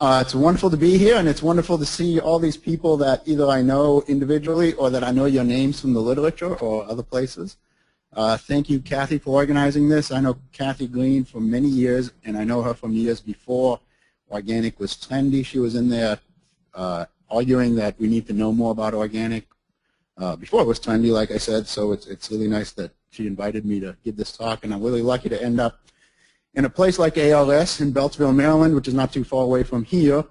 It's wonderful to be here, and it's wonderful to see all these people that either I know individually or that I know your names from the literature or other places. Thank you, Kathy, for organizing this. I know Kathy Green for many years, and I know her from years before organic was trendy. She was in there arguing that we need to know more about organic before it was trendy, like I said, so it's really nice that she invited me to give this talk, and I'm really lucky to end up in a place like ARS in Beltsville, Maryland, which is not too far away from here,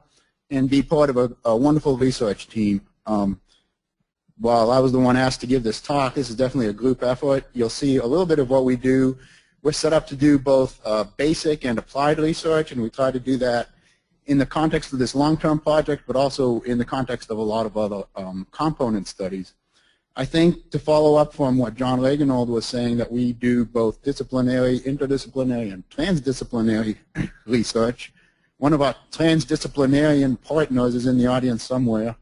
and be part of a wonderful research team. While I was the one asked to give this talk, this is definitely a group effort. You'll see a little bit of what we do. We're set up to do both basic and applied research, and we try to do that in the context of this long-term project, but also in the context of a lot of other component studies. I think to follow up from what John Regenhold was saying, that we do both disciplinary, interdisciplinary, and transdisciplinary research. One of our transdisciplinarian partners is in the audience somewhere,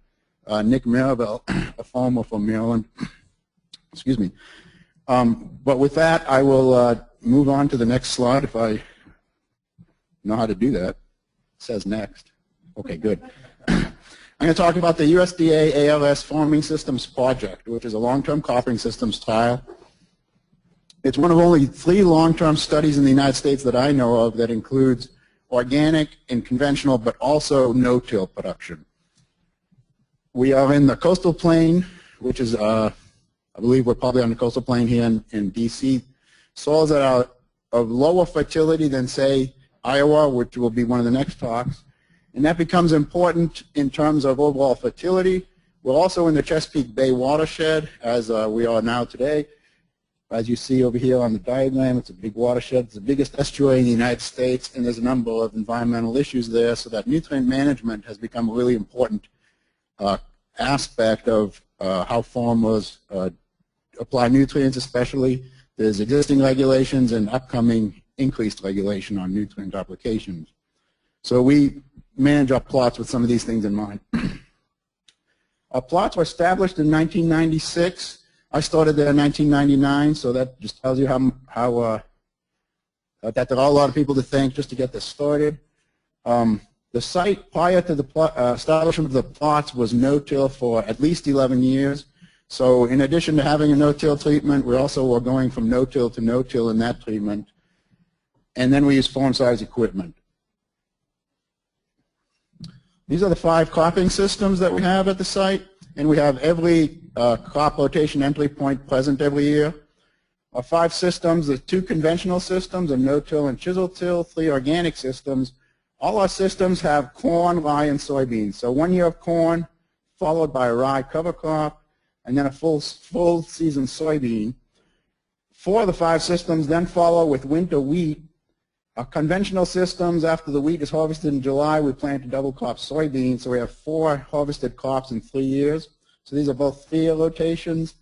Nick Maribel, a farmer from Maryland. Excuse me. But with that, I will move on to the next slide if I know how to do that. It says next. Okay, good. I'm going to talk about the USDA-ARS Farming Systems Project, which is a long-term cropping systems trial. It's one of only 3 long-term studies in the United States that I know of that includes organic and conventional, but also no-till production. We are in the coastal plain, which is, I believe we're probably on the coastal plain here in D.C. Soils that are of lower fertility than, say, Iowa, which will be one of the next talks. And that becomes important in terms of overall fertility. We're also in the Chesapeake Bay Watershed, as we are now today. As you see over here on the diagram, it's a big watershed. It's the biggest estuary in the United States, and there's a number of environmental issues there, so that nutrient management has become a really important aspect of how farmers apply nutrients, especially. There's existing regulations and upcoming increased regulation on nutrient applications. So we manage our plots with some of these things in mind. Our plots were established in 1996. I started there in 1999, so that just tells you how that there are a lot of people to thank just to get this started. The site prior to the establishment of the plots was no-till for at least 11 years. So in addition to having a no-till treatment, we also were going from no-till to no-till in that treatment. And then we use farm-size equipment. These are the 5 cropping systems that we have at the site, and we have every crop rotation entry point present every year. Our 5 systems, the 2 conventional systems, a no-till and chisel-till, 3 organic systems. All our systems have corn, rye, and soybeans. So 1 year of corn, followed by a rye cover crop, and then a full season soybean. 4 of the 5 systems then follow with winter wheat. Our conventional systems, after the wheat is harvested in July, we plant a double crop soybean, so we have 4 harvested crops in 3 years. So these are both 3-year rotations.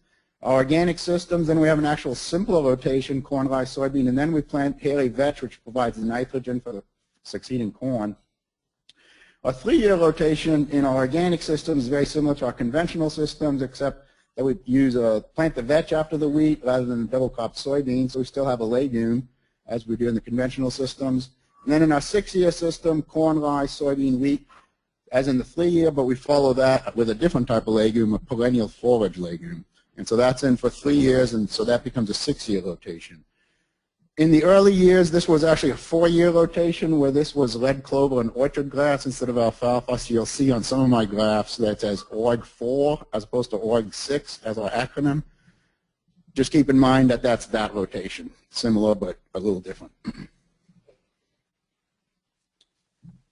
Our organic systems, then we have an actual simpler rotation, corn, rye, soybean, and then we plant hairy vetch, which provides the nitrogen for the succeeding corn. Our 3-year rotation in our organic systems is very similar to our conventional systems, except that we use plant the vetch after the wheat rather than the double crop soybean, so we still have a legume, as we do in the conventional systems. And then in our 6-year system, corn, rye, soybean, wheat, as in the 3-year, but we follow that with a different type of legume, a perennial forage legume. And so that's in for 3 years, and so that becomes a 6-year rotation. In the early years, this was actually a 4-year rotation, where this was red clover and orchard grass instead of alfalfa. So you'll see on some of my graphs that it says ORG4 as opposed to ORG6 as our acronym. Just keep in mind that that's that rotation. Similar, but a little different.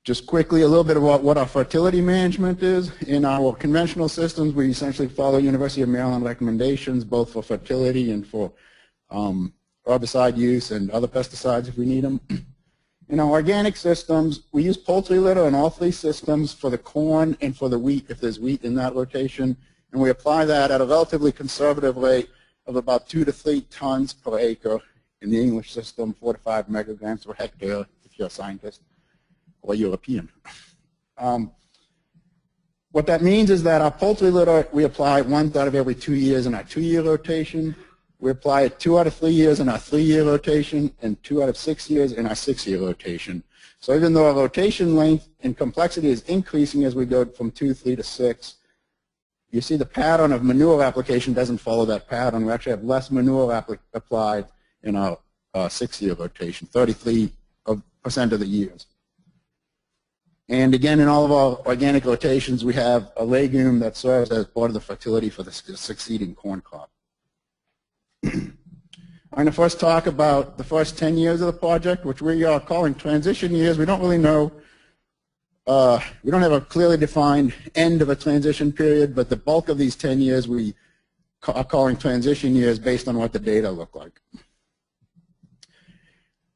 Just quickly, a little bit about what our fertility management is. In our conventional systems, we essentially follow University of Maryland recommendations, both for fertility and for herbicide use and other pesticides if we need them. In our organic systems, we use poultry litter in all 3 systems for the corn and for the wheat, if there's wheat in that rotation. And we apply that at a relatively conservative rate of about 2 to 3 tons per acre. In the English system, 4 to 5 micrograms per hectare, if you're a scientist or European. What that means is that our poultry litter, we apply once out of every 2 years in our 2-year rotation. We apply it 2 out of 3 years in our 3-year rotation and 2 out of 6 years in our 6-year rotation. So even though our rotation length and complexity is increasing as we go from 2, 3 to 6, you see the pattern of manure application doesn't follow that pattern. We actually have less manure applied in our 6-year rotation, 33% of the years. And again, in all of our organic rotations, we have a legume that serves as part of the fertility for the succeeding corn crop. I'm going to first talk about the first 10 years of the project, which we are calling transition years. We don't really know, we don't have a clearly defined end of a transition period, but the bulk of these 10 years we are calling transition years based on what the data look like.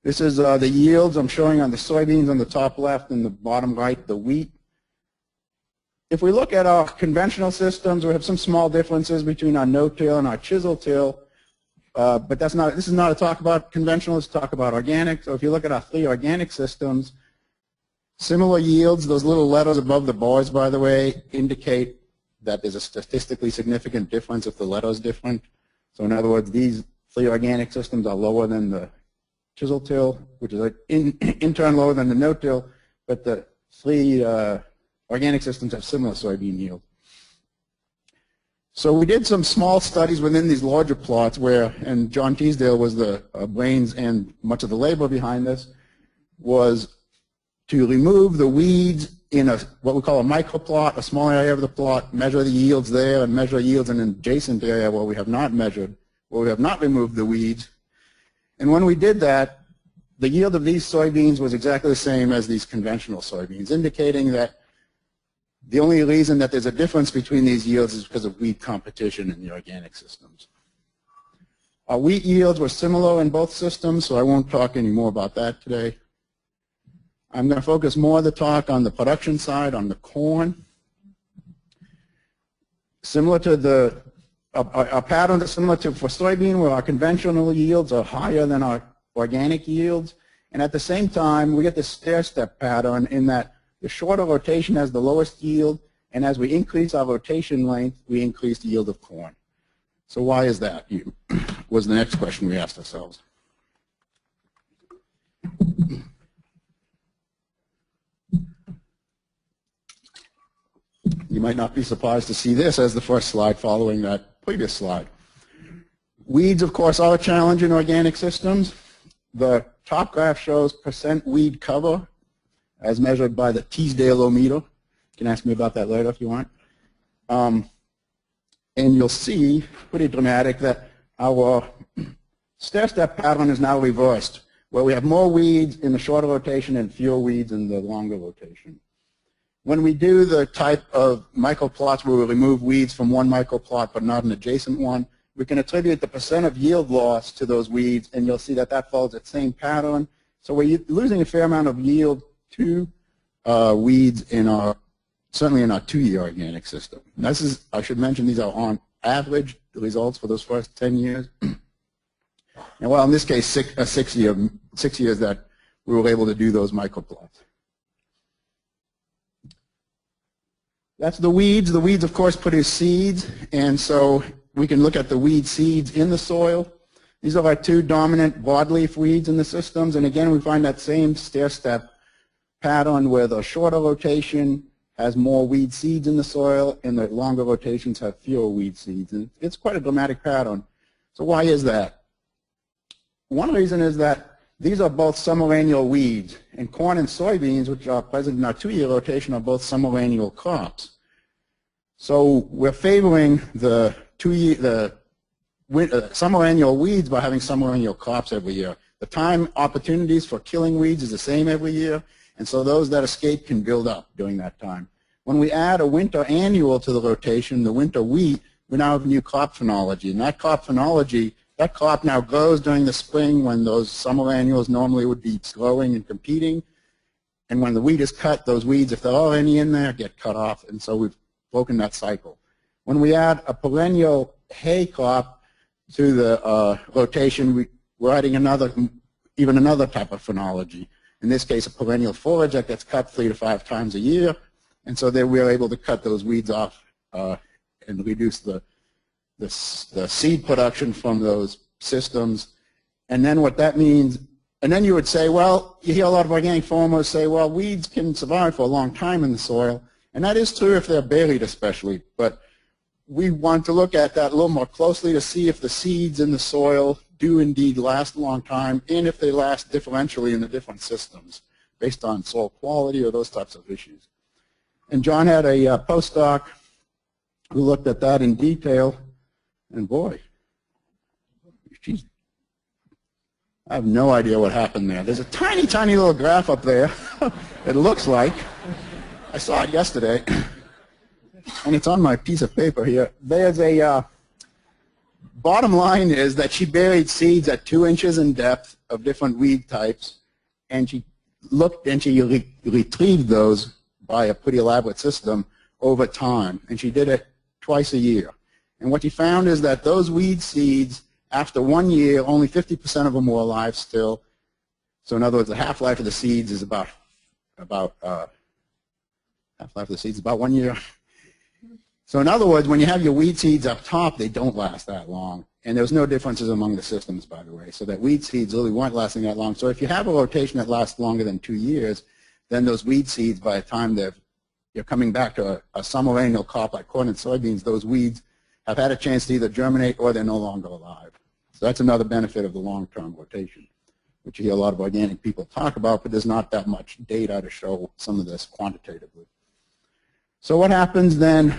This is the yields I'm showing on the soybeans on the top left and the bottom right, the wheat. If we look at our conventional systems, we have some small differences between our no-till and our chisel-till, but this is not a talk about conventional, it's a talk about organic. So if you look at our 3 organic systems, similar yields, those little letters above the bars, by the way, indicate that there's a statistically significant difference if the letter is different. So in other words, these 3 organic systems are lower than the chisel-till, which is in turn lower than the no-till, but the 3 organic systems have similar soybean yield. So we did some small studies within these larger plots where, and John Teasdale was the brains and much of the labor behind this, was to remove the weeds in what we call a microplot, a small area of the plot, measure the yields there, and measure yields in an adjacent area where we have not measured, where we have not removed the weeds. And when we did that, the yield of these soybeans was exactly the same as these conventional soybeans, indicating that the only reason that there's a difference between these yields is because of weed competition in the organic systems. Our wheat yields were similar in both systems, so I won't talk any more about that today. I'm going to focus more of the talk on the production side, on the corn. Similar to our pattern is similar to for soybean, where our conventional yields are higher than our organic yields. And at the same time, we get this stair-step pattern in that the shorter rotation has the lowest yield, and as we increase our rotation length, we increase the yield of corn. So why is that? Was the next question we asked ourselves. You might not be surprised to see this as the first slide following that previous slide. Weeds, of course, are a challenge in organic systems. The top graph shows percent weed cover as measured by the Teasdale-O-meter. You can ask me about that later if you want. And you'll see, pretty dramatic, that our stair-step pattern is now reversed, where we have more weeds in the shorter rotation and fewer weeds in the longer rotation. When we do the type of microplots where we remove weeds from one microplot but not an adjacent one, we can attribute the percent of yield loss to those weeds, and you'll see that that follows that same pattern. So we're losing a fair amount of yield to weeds in our, certainly in our 2-year organic system. And this is, I should mention, these are on average results for those first 10 years. And well, in this case, 6 years that we were able to do those microplots. That's the weeds. The weeds, of course, produce seeds, and so we can look at the weed seeds in the soil. These are our 2 dominant broadleaf weeds in the systems, and again, we find that same stair-step pattern where the shorter rotation has more weed seeds in the soil, and the longer rotations have fewer weed seeds. And it's quite a dramatic pattern. So why is that? One reason is that these are both summer annual weeds, and corn and soybeans, which are present in our 2-year rotation, are both summer annual crops. So we're favoring the summer annual weeds by having summer annual crops every year. The time opportunities for killing weeds is the same every year, and so those that escape can build up during that time. When we add a winter annual to the rotation, the winter wheat, we now have new crop phenology, and that crop phenology, that crop now grows during the spring when those summer annuals normally would be growing and competing. And when the wheat is cut, those weeds, if there are any in there, get cut off. And so we've broken that cycle. When we add a perennial hay crop to the rotation, we're adding even another type of phenology. In this case, a perennial forage that gets cut 3 to 5 times a year. And so then we're able to cut those weeds off and reduce the seed production from those systems. And then what that means And then you would say, well, you hear a lot of organic farmers say, well, weeds can survive for a long time in the soil. And that is true if they're buried especially. But we want to look at that a little more closely to see if the seeds in the soil do indeed last a long time and if they last differentially in the different systems based on soil quality or those types of issues. And John had a postdoc who looked at that in detail. And boy, geez, I have no idea what happened there. There's a tiny, tiny little graph up there, it looks like. I saw it yesterday, and it's on my piece of paper here. There's a, bottom line is that she buried seeds at 2 inches in depth of different weed types, and she looked and she retrieved those by a pretty elaborate system over time, and she did it twice a year. And what she found is that those weed seeds, after 1 year, only 50% of them were alive still. So in other words, the half-life of the seeds is about half-life of the seeds is about 1 year. So in other words, when you have your weed seeds up top, they don't last that long. And there's no differences among the systems, by the way. So that weed seeds really weren't lasting that long. So if you have a rotation that lasts longer than 2 years, then those weed seeds, by the time you're coming back to a summer annual crop like corn and soybeans, those weeds have had a chance to either germinate or they're no longer alive. So that's another benefit of the long-term rotation, which you hear a lot of organic people talk about, but there's not that much data to show some of this quantitatively. So what happens then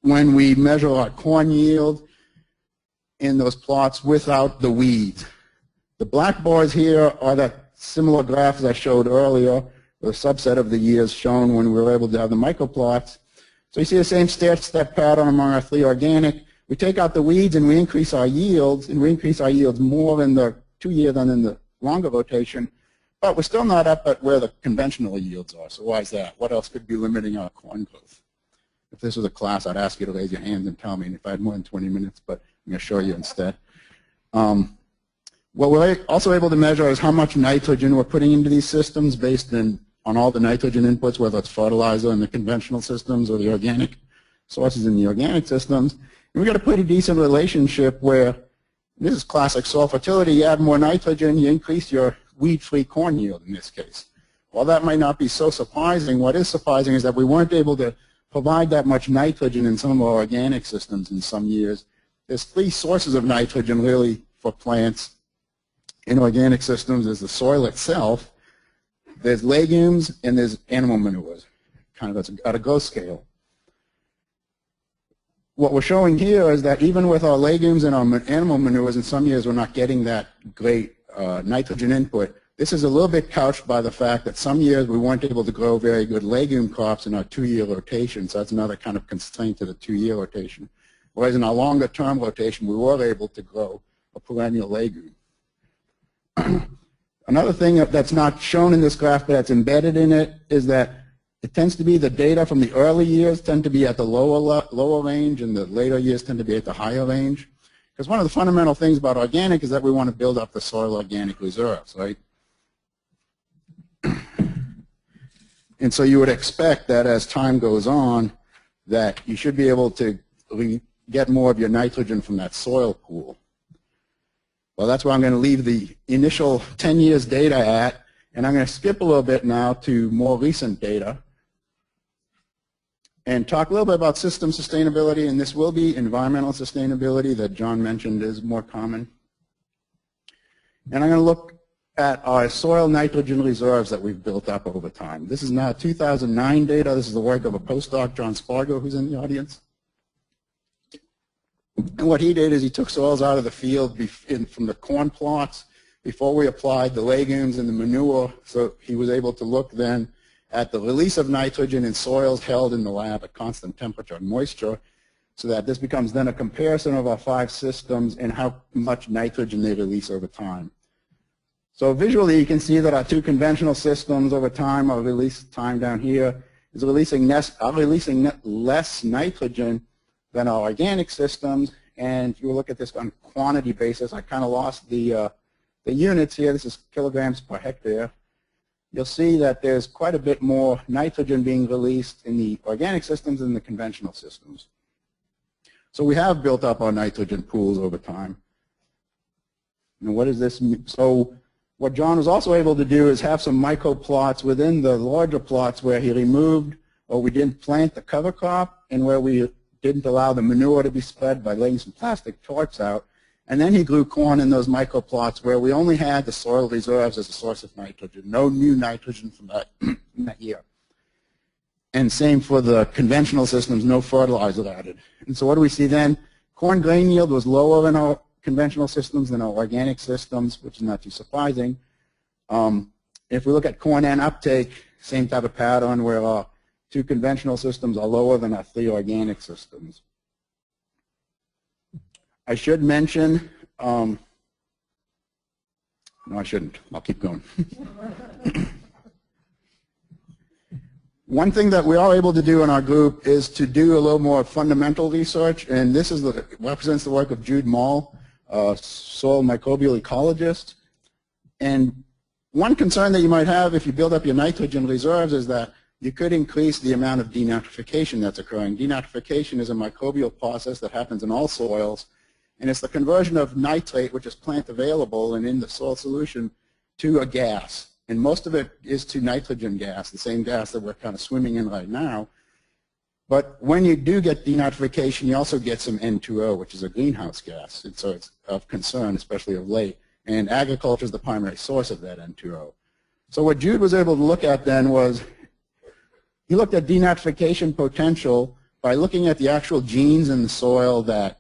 when we measure our corn yield in those plots without the weeds? The black bars here are that similar graphs I showed earlier, the subset of the years shown when we were able to have the microplots. So you see the same stair-step pattern among our 3 organic. We take out the weeds and we increase our yields, and we increase our yields more in the 2 year than in the longer rotation, but we're still not up at where the conventional yields are. So why is that? What else could be limiting our corn growth? If this was a class, I'd ask you to raise your hands and tell me, and if I had more than 20 minutes, but I'm going to show you instead. What we're also able to measure is how much nitrogen we're putting into these systems based on all the nitrogen inputs, whether it's fertilizer in the conventional systems or the organic sources in the organic systems. And we've got a pretty decent relationship where, this is classic soil fertility, you add more nitrogen, you increase your weed-free corn yield in this case. While that might not be so surprising, what is surprising is that we weren't able to provide that much nitrogen in some of our organic systems in some years. There's 3 sources of nitrogen really for plants in organic systems. There's the soil itself, there's legumes, and there's animal manures, kind of at a growth scale. What we're showing here is that even with our legumes and our animal manures, in some years we're not getting that great nitrogen input. This is a little bit couched by the fact that some years we weren't able to grow very good legume crops in our 2-year rotation, so that's another kind of constraint to the 2-year rotation. Whereas in our longer term rotation, we were able to grow a perennial legume. Another thing that's not shown in this graph but that's embedded in it is that it tends to be the data from the early years tend to be at the lower range, and the later years tend to be at the higher range. Because one of the fundamental things about organic is that we want to build up the soil organic reserves, right? And so you would expect that as time goes on, that you should be able to get more of your nitrogen from that soil pool. Well, that's where I'm going to leave the initial 10 years data at, and I'm going to skip a little bit now to more recent data and talk a little bit about system sustainability, and this will be environmental sustainability that John mentioned is more common. And I'm going to look at our soil nitrogen reserves that we've built up over time. This is now 2009 data. This is the work of a postdoc, John Spargo, who's in the audience. And what he did is he took soils out of the field from the corn plots before we applied the legumes and the manure, so he was able to look then at the release of nitrogen in soils held in the lab at constant temperature and moisture, so that this becomes then a comparison of our 5 systems and how much nitrogen they release over time. So visually you can see that our 2 conventional systems over time, our release time down here, is releasing less nitrogen than our organic systems. And if you look at this on quantity basis, I kind of lost the units here. This is kilograms per hectare. You'll see that there's quite a bit more nitrogen being released in the organic systems than the conventional systems. So we have built up our nitrogen pools over time. And what does this mean? So What John was also able to do is have some microplots within the larger plots where he removed, or we didn't plant the cover crop, and where we didn't allow the manure to be spread by laying some plastic tarps out. And then he grew corn in those microplots where we only had the soil reserves as a source of nitrogen, no new nitrogen from that year. And same for the conventional systems, no fertilizer added. And so what do we see then? Corn grain yield was lower in our conventional systems than our organic systems, which is not too surprising. If we look at corn N uptake, same type of pattern where our 2 conventional systems are lower than our 3 organic systems. I should mention, no I shouldn't, I'll keep going. One thing that we are able to do in our group is to do a little more fundamental research, and this is represents the work of Jude Mall, a soil microbial ecologist. And one concern that you might have if you build up your nitrogen reserves is that you could increase the amount of denitrification that's occurring. Denitrification is a microbial process that happens in all soils, and it's the conversion of nitrate, which is plant available and in the soil solution, to a gas. And most of it is to nitrogen gas, the same gas that we're kind of swimming in right now. But when you do get denitrification, you also get some N2O, which is a greenhouse gas. And so it's of concern, especially of late. And agriculture is the primary source of that N2O. So what Jude was able to look at then was, he looked at denitrification potential by looking at the actual genes in the soil that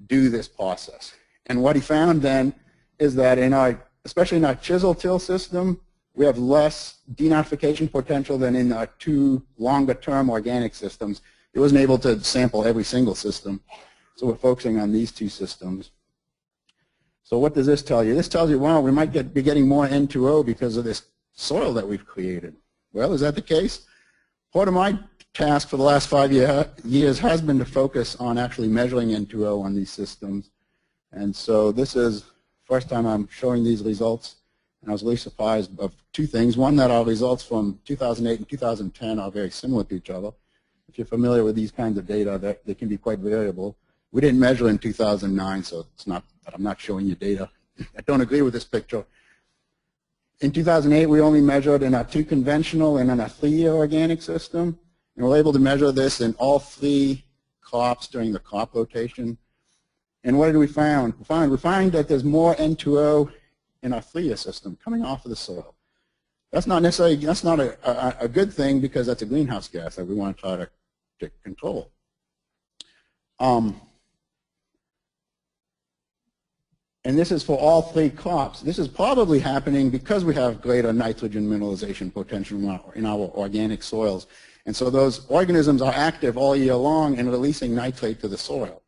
do this process. And what he found then is that in our, especially in our chisel till system, we have less denitrification potential than in our 2 longer-term organic systems. He wasn't able to sample every single system, so we're focusing on these 2 systems. So what does this tell you? This tells you, well, we might be getting more N2O because of this soil that we've created. Well, is that the case? Part of my task for the last 5 years has been to focus on actually measuring N2O on these systems. And so this is the first time I'm showing these results. And I was really surprised of 2 things. One, that our results from 2008 and 2010 are very similar to each other. If you're familiar with these kinds of data, they can be quite variable. We didn't measure in 2009, so it's not that I'm not showing you data. I don't agree with this picture. In 2008, we only measured in our 2 conventional and in our 3-year organic system. And we're able to measure this in all 3 crops during the crop rotation. And what did we find? We find that there's more N2O in our 3-year system coming off of the soil. That's not necessarily, that's not a good thing because that's a greenhouse gas that we want to try to control. And this is for all 3 crops. This is probably happening because we have greater nitrogen mineralization potential in our organic soils. And so those organisms are active all year long in releasing nitrate to the soil,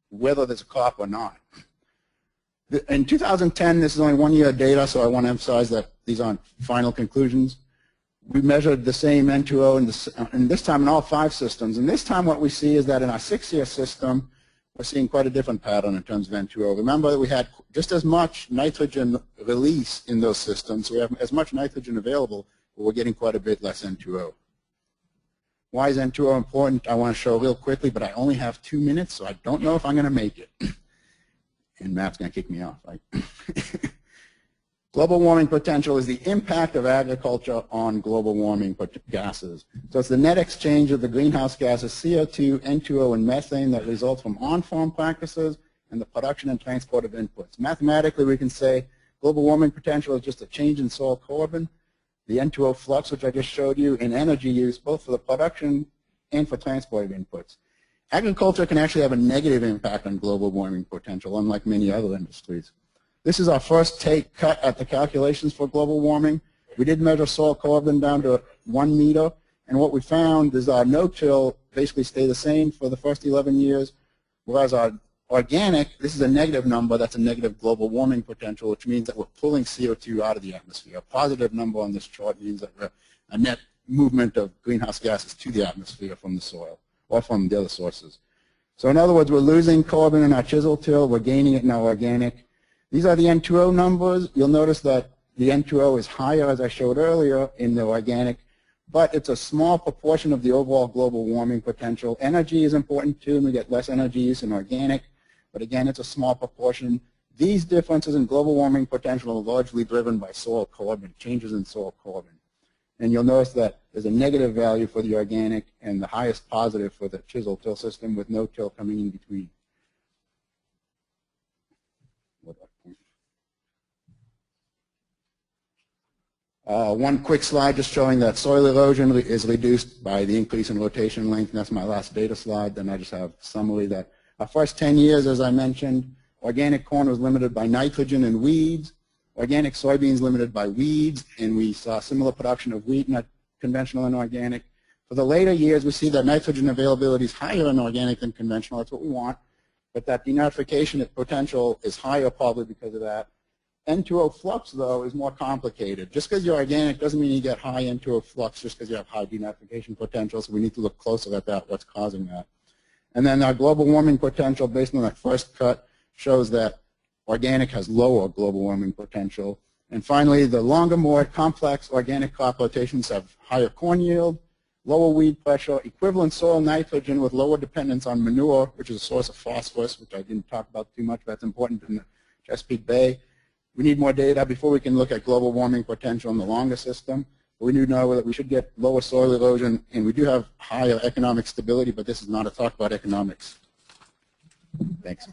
whether there's a crop or not. In 2010, this is only 1-year data, so I want to emphasize that these aren't final conclusions. We measured the same N2O and this time in all 5 systems. And this time what we see is that in our 6-year system, we're seeing quite a different pattern in terms of N2O. Remember that we had just as much nitrogen release in those systems. So we have as much nitrogen available, but we're getting quite a bit less N2O. Why is N2O important? I want to show real quickly, but I only have 2 minutes, so I don't know if I'm going to make it. And Matt's going to kick me off, right? Global warming potential is the impact of agriculture on global warming gases. So it's the net exchange of the greenhouse gases CO2, N2O, and methane that results from on-farm practices and the production and transport of inputs. Mathematically, we can say global warming potential is just a change in soil carbon, the N2O flux, which I just showed you, and energy use, both for the production and for transport of inputs. Agriculture can actually have a negative impact on global warming potential, unlike many other industries. This is our first cut at the calculations for global warming. We did measure soil carbon down to 1 meter, and what we found is our no-till basically stay the same for the first 11 years, whereas our organic, this is a negative number, that's a negative global warming potential, which means that we're pulling CO2 out of the atmosphere. A positive number on this chart means that we're a net movement of greenhouse gases to the atmosphere from the soil or from the other sources. So in other words, we're losing carbon in our chisel till, we're gaining it in our organic. These are the N2O numbers. You'll notice that the N2O is higher, as I showed earlier, in the organic, but it's a small proportion of the overall global warming potential. Energy is important too, and we get less energy use in organic, but again, it's a small proportion. These differences in global warming potential are largely driven by soil carbon, changes in soil carbon. And you'll notice that there's a negative value for the organic and the highest positive for the chisel till system with no till coming in between. One quick slide just showing that soil erosion is reduced by the increase in rotation length, and that's my last data slide. Then I just have a summary that our first 10 years, as I mentioned, organic corn was limited by nitrogen and weeds, organic soybeans limited by weeds, and we saw similar production of wheat, not conventional and organic. For the later years, we see that nitrogen availability is higher in organic than conventional. That's what we want, but that denitrification potential is higher probably because of that. N2O flux, though, is more complicated. Just because you're organic doesn't mean you get high N2O flux just because you have high denitrification potential, so we need to look closer at that, what's causing that. And then our global warming potential, based on that first cut, shows that organic has lower global warming potential. And finally, the longer, more complex organic crop rotations have higher corn yield, lower weed pressure, equivalent soil nitrogen with lower dependence on manure, which is a source of phosphorus, which I didn't talk about too much, but that's important in the Chesapeake Bay. We need more data before we can look at global warming potential in the longer system. We do know that we should get lower soil erosion, and we do have higher economic stability, but this is not a talk about economics. Thanks.